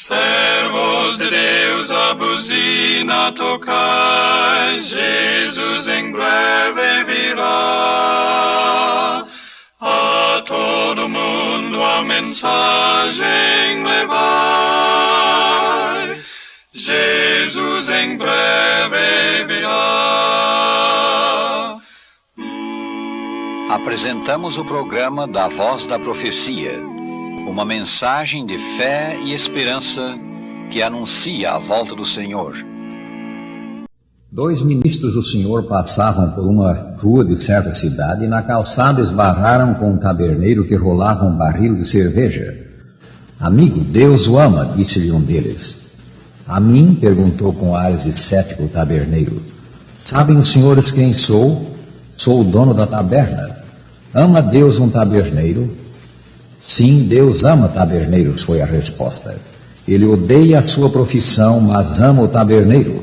Servos de Deus, a buzina tocai, Jesus em breve virá. A todo mundo a mensagem levai, Jesus em breve virá. Apresentamos o programa da Voz da Profecia, uma mensagem de fé e esperança que anuncia a volta do Senhor. 2 ministros do Senhor passavam por uma rua de certa cidade e na calçada esbarraram com um taberneiro que rolava um barril de cerveja. Amigo, Deus o ama, disse-lhe um deles. A mim? Perguntou com ares de cético o taberneiro. Sabem os senhores quem sou? Sou o dono da taberna. Ama Deus um taberneiro? Sim, Deus ama taberneiros, foi a resposta. Ele odeia a sua profissão, mas ama o taberneiro.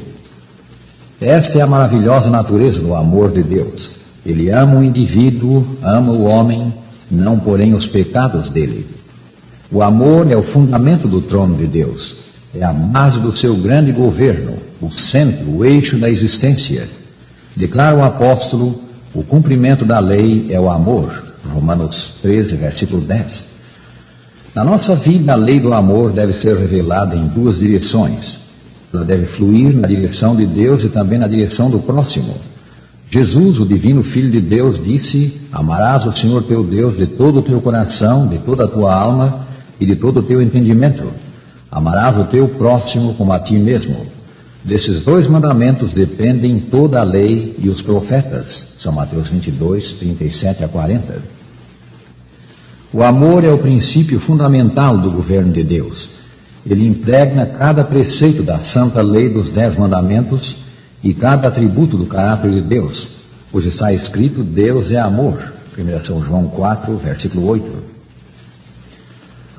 Esta é a maravilhosa natureza do amor de Deus. Ele ama o indivíduo, ama o homem, não porém os pecados dele. O amor é o fundamento do trono de Deus. É a base do seu grande governo, o centro, o eixo da existência. Declara o apóstolo, o cumprimento da lei é o amor. Romanos 13, versículo 10. Na nossa vida, a lei do amor deve ser revelada em 2 direções. Ela deve fluir na direção de Deus e também na direção do próximo. Jesus, o divino Filho de Deus, disse: amarás o Senhor teu Deus de todo o teu coração, de toda a tua alma e de todo o teu entendimento. Amarás o teu próximo como a ti mesmo. Desses 2 mandamentos dependem toda a lei e os profetas. São Mateus 22, 37 a 40. O amor é o princípio fundamental do governo de Deus. Ele impregna cada preceito da santa lei dos 10 mandamentos e cada atributo do caráter de Deus, pois está escrito: Deus é amor. 1 São João 4, versículo 8.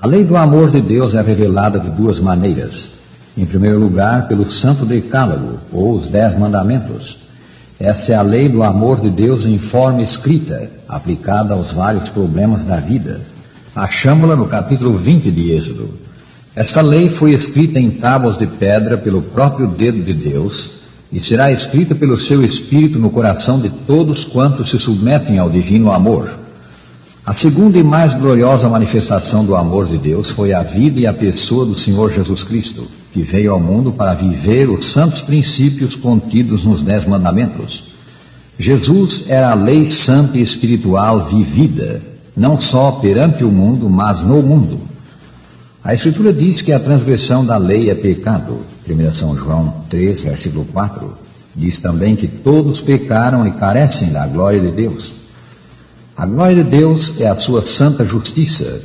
A lei do amor de Deus é revelada de 2 maneiras. Em primeiro lugar, pelo Santo Decálogo, ou os 10 mandamentos. Essa é a lei do amor de Deus em forma escrita, aplicada aos vários problemas da vida. Achamos-la no capítulo 20 de Êxodo. Esta lei foi escrita em tábuas de pedra pelo próprio dedo de Deus e será escrita pelo seu Espírito no coração de todos quantos se submetem ao divino amor. A segunda e mais gloriosa manifestação do amor de Deus foi a vida e a pessoa do Senhor Jesus Cristo, que veio ao mundo para viver os santos princípios contidos nos 10 mandamentos. Jesus era a lei santa e espiritual vivida, não só perante o mundo, mas no mundo. A Escritura diz que a transgressão da lei é pecado. 1 São João 3, versículo 4. Diz também que todos pecaram e carecem da glória de Deus. A glória de Deus é a sua santa justiça.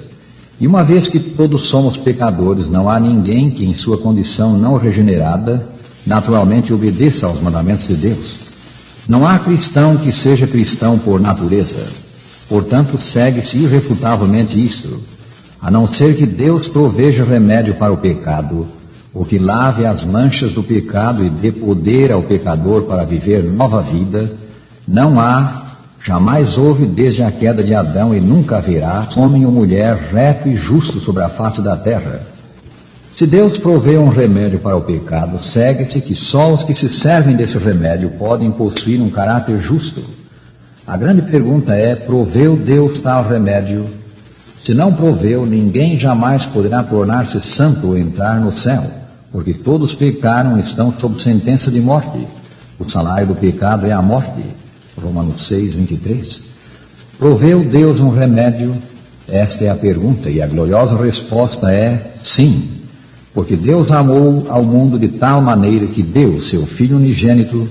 E uma vez que todos somos pecadores, não há ninguém que em sua condição não regenerada, naturalmente obedeça aos mandamentos de Deus. Não há cristão que seja cristão por natureza. Portanto, segue-se irrefutavelmente isto: a não ser que Deus proveja remédio para o pecado, ou que lave as manchas do pecado e dê poder ao pecador para viver nova vida, não há, jamais houve desde a queda de Adão e nunca haverá homem ou mulher reto e justo sobre a face da terra. Se Deus provê um remédio para o pecado, segue-se que só os que se servem desse remédio podem possuir um caráter justo. A grande pergunta é: proveu Deus tal remédio? Se não proveu, ninguém jamais poderá tornar-se santo ou entrar no céu, porque todos pecaram e estão sob sentença de morte. O salário do pecado é a morte. Romanos 6, 23. Proveu Deus um remédio? Esta é a pergunta, e a gloriosa resposta é sim, porque Deus amou ao mundo de tal maneira que deu seu Filho unigênito,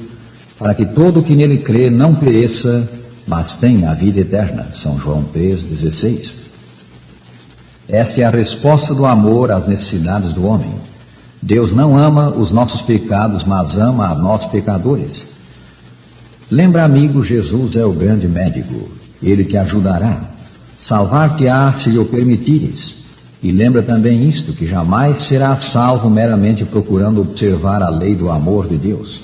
para que todo o que nele crê não pereça, mas tenha a vida eterna. São João 3, 16. Esta é a resposta do amor às necessidades do homem. Deus não ama os nossos pecados, mas ama a nós pecadores. Lembra, amigo, Jesus é o grande médico. Ele te ajudará. Salvar-te-á se lhe o permitires. E lembra também isto, que jamais serás salvo meramente procurando observar a lei do amor de Deus.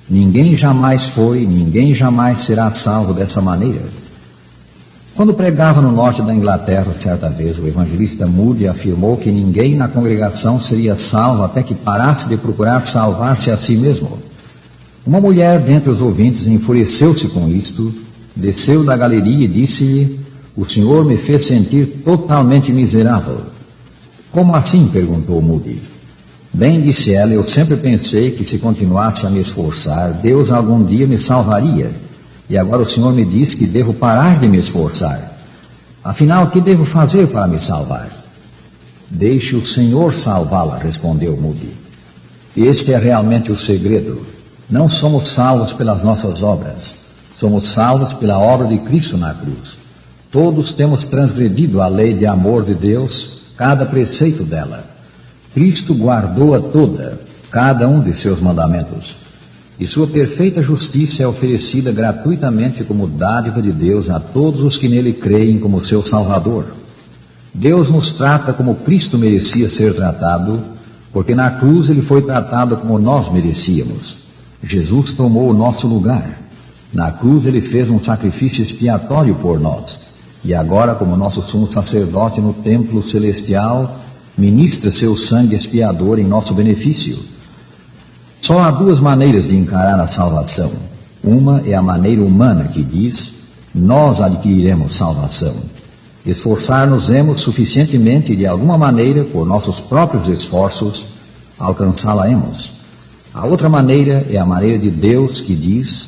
Ninguém jamais foi, ninguém jamais será salvo dessa maneira. Quando pregava no norte da Inglaterra, certa vez, o evangelista Moody afirmou que ninguém na congregação seria salvo até que parasse de procurar salvar-se a si mesmo. Uma mulher dentre os ouvintes enfureceu-se com isto, desceu da galeria e disse-lhe: "O senhor me fez sentir totalmente miserável." "Como assim?" perguntou Moody. "Bem", disse ela, "eu sempre pensei que se continuasse a me esforçar, Deus algum dia me salvaria. E agora o senhor me diz que devo parar de me esforçar. Afinal, o que devo fazer para me salvar?" "Deixe o Senhor salvá-la", respondeu Moody. Este é realmente o segredo. Não somos salvos pelas nossas obras. Somos salvos pela obra de Cristo na cruz. Todos temos transgredido a lei de amor de Deus, cada preceito dela. Cristo guardou-a toda, cada um de seus mandamentos. E sua perfeita justiça é oferecida gratuitamente como dádiva de Deus a todos os que nele creem como seu Salvador. Deus nos trata como Cristo merecia ser tratado, porque na cruz ele foi tratado como nós merecíamos. Jesus tomou o nosso lugar. Na cruz ele fez um sacrifício expiatório por nós. E agora, como nosso sumo sacerdote no templo celestial, ministra seu sangue expiador em nosso benefício. Só há duas maneiras de encarar a salvação. Uma é a maneira humana, que diz: nós adquiriremos salvação. Esforçar-nos-emos suficientemente e de alguma maneira, por nossos próprios esforços, alcançá-la-emos. A outra maneira é a maneira de Deus, que diz: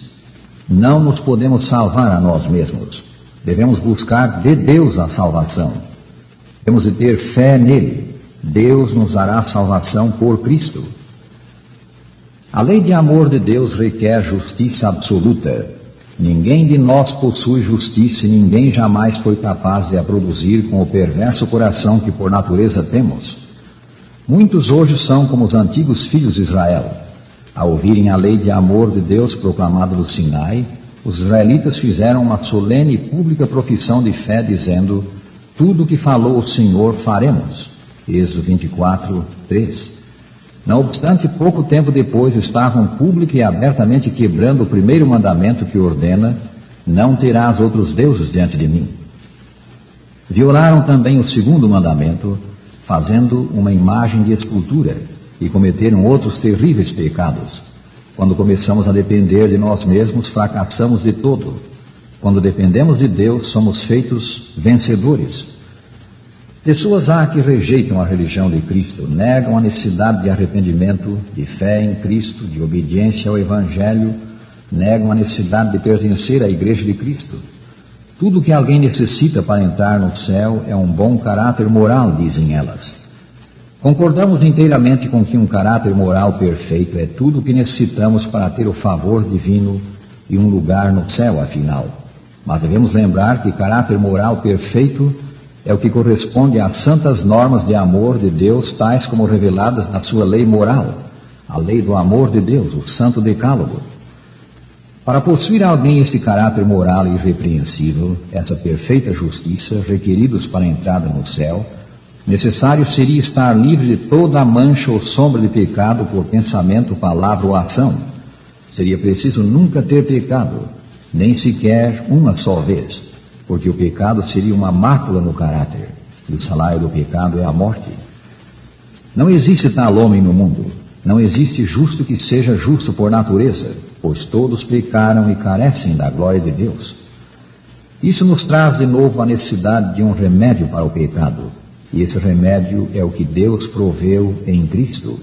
não nos podemos salvar a nós mesmos. Devemos buscar de Deus a salvação. Temos de ter fé nele. Deus nos dará salvação por Cristo. A lei de amor de Deus requer justiça absoluta. Ninguém de nós possui justiça e ninguém jamais foi capaz de a produzir com o perverso coração que por natureza temos. Muitos hoje são como os antigos filhos de Israel. Ao ouvirem a lei de amor de Deus proclamada no Sinai, os israelitas fizeram uma solene e pública profissão de fé, dizendo: tudo o que falou o Senhor faremos. Êxodo 24, 3. Não obstante, pouco tempo depois estavam pública e abertamente quebrando o primeiro mandamento que ordena: não terás outros deuses diante de mim. Violaram também o segundo mandamento, fazendo uma imagem de escultura, e cometeram outros terríveis pecados. Quando começamos a depender de nós mesmos, fracassamos de todo. Quando dependemos de Deus, somos feitos vencedores. Pessoas há que rejeitam a religião de Cristo, negam a necessidade de arrependimento, de fé em Cristo, de obediência ao Evangelho, negam a necessidade de pertencer à Igreja de Cristo. Tudo o que alguém necessita para entrar no céu é um bom caráter moral, dizem elas. Concordamos inteiramente com que um caráter moral perfeito é tudo o que necessitamos para ter o favor divino e um lugar no céu, afinal. Mas devemos lembrar que caráter moral perfeito é o que corresponde às santas normas de amor de Deus, tais como reveladas na sua lei moral, a lei do amor de Deus, o Santo Decálogo. Para possuir alguém esse caráter moral irrepreensível, essa perfeita justiça, requeridos para a entrada no céu, necessário seria estar livre de toda a mancha ou sombra de pecado por pensamento, palavra ou ação. Seria preciso nunca ter pecado, nem sequer uma só vez, porque o pecado seria uma mácula no caráter, e o salário do pecado é a morte. Não existe tal homem no mundo, não existe justo que seja justo por natureza, pois todos pecaram e carecem da glória de Deus. Isso nos traz de novo a necessidade de um remédio para o pecado, e esse remédio é o que Deus proveu em Cristo.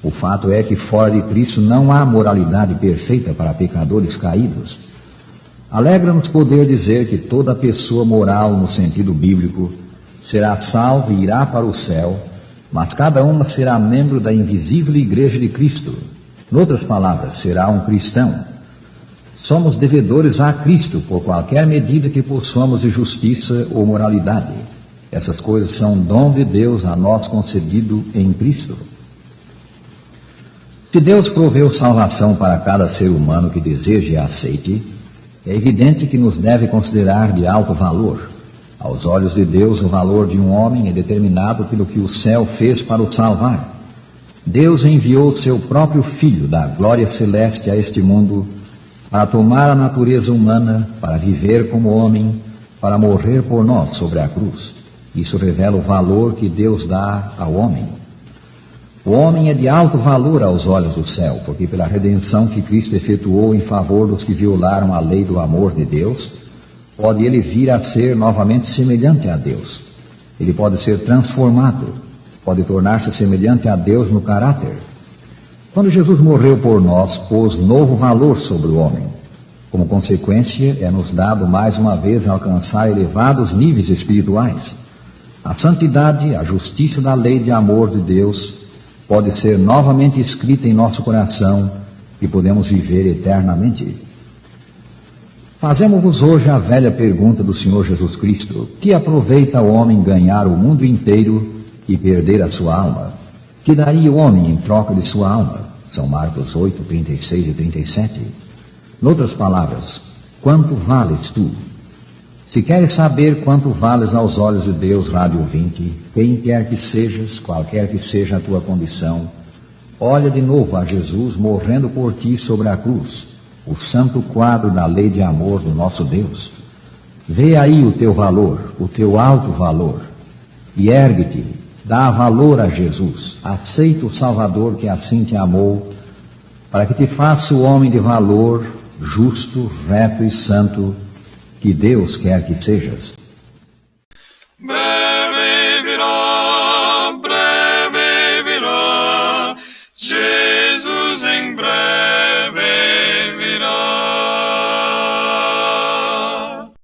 O fato é que fora de Cristo não há moralidade perfeita para pecadores caídos. Alegra-nos poder dizer que toda pessoa moral, no sentido bíblico, será salva e irá para o céu, mas cada uma será membro da invisível Igreja de Cristo. Em outras palavras, será um cristão. Somos devedores a Cristo por qualquer medida que possuamos de justiça ou moralidade. Essas coisas são um dom de Deus a nós concedido em Cristo. Se Deus proveu salvação para cada ser humano que deseje e aceite, é evidente que nos deve considerar de alto valor. Aos olhos de Deus, o valor de um homem é determinado pelo que o céu fez para o salvar. Deus enviou seu próprio Filho da glória celeste a este mundo para tomar a natureza humana, para viver como homem, para morrer por nós sobre a cruz. Isso revela o valor que Deus dá ao homem. O homem é de alto valor aos olhos do céu, porque pela redenção que Cristo efetuou em favor dos que violaram a lei do amor de Deus, pode ele vir a ser novamente semelhante a Deus. Ele pode ser transformado, pode tornar-se semelhante a Deus no caráter. Quando Jesus morreu por nós, pôs novo valor sobre o homem. Como consequência, é-nos dado mais uma vez alcançar elevados níveis espirituais. A santidade, a justiça da lei de amor de Deus pode ser novamente escrita em nosso coração e podemos viver eternamente. Fazemos-vos hoje a velha pergunta do Senhor Jesus Cristo: que aproveita o homem ganhar o mundo inteiro e perder a sua alma? Que daria o homem em troca de sua alma? São Marcos 8, 36 e 37. Noutras palavras, quanto vales tu? Se queres saber quanto vales aos olhos de Deus, rádio ouvinte, quem quer que sejas, qualquer que seja a tua condição, olha de novo a Jesus morrendo por ti sobre a cruz, o santo quadro da lei de amor do nosso Deus. Vê aí o teu valor, o teu alto valor, e ergue-te, dá valor a Jesus, aceita o Salvador que assim te amou, para que te faça o homem de valor, justo, reto e santo, que Deus quer que sejas.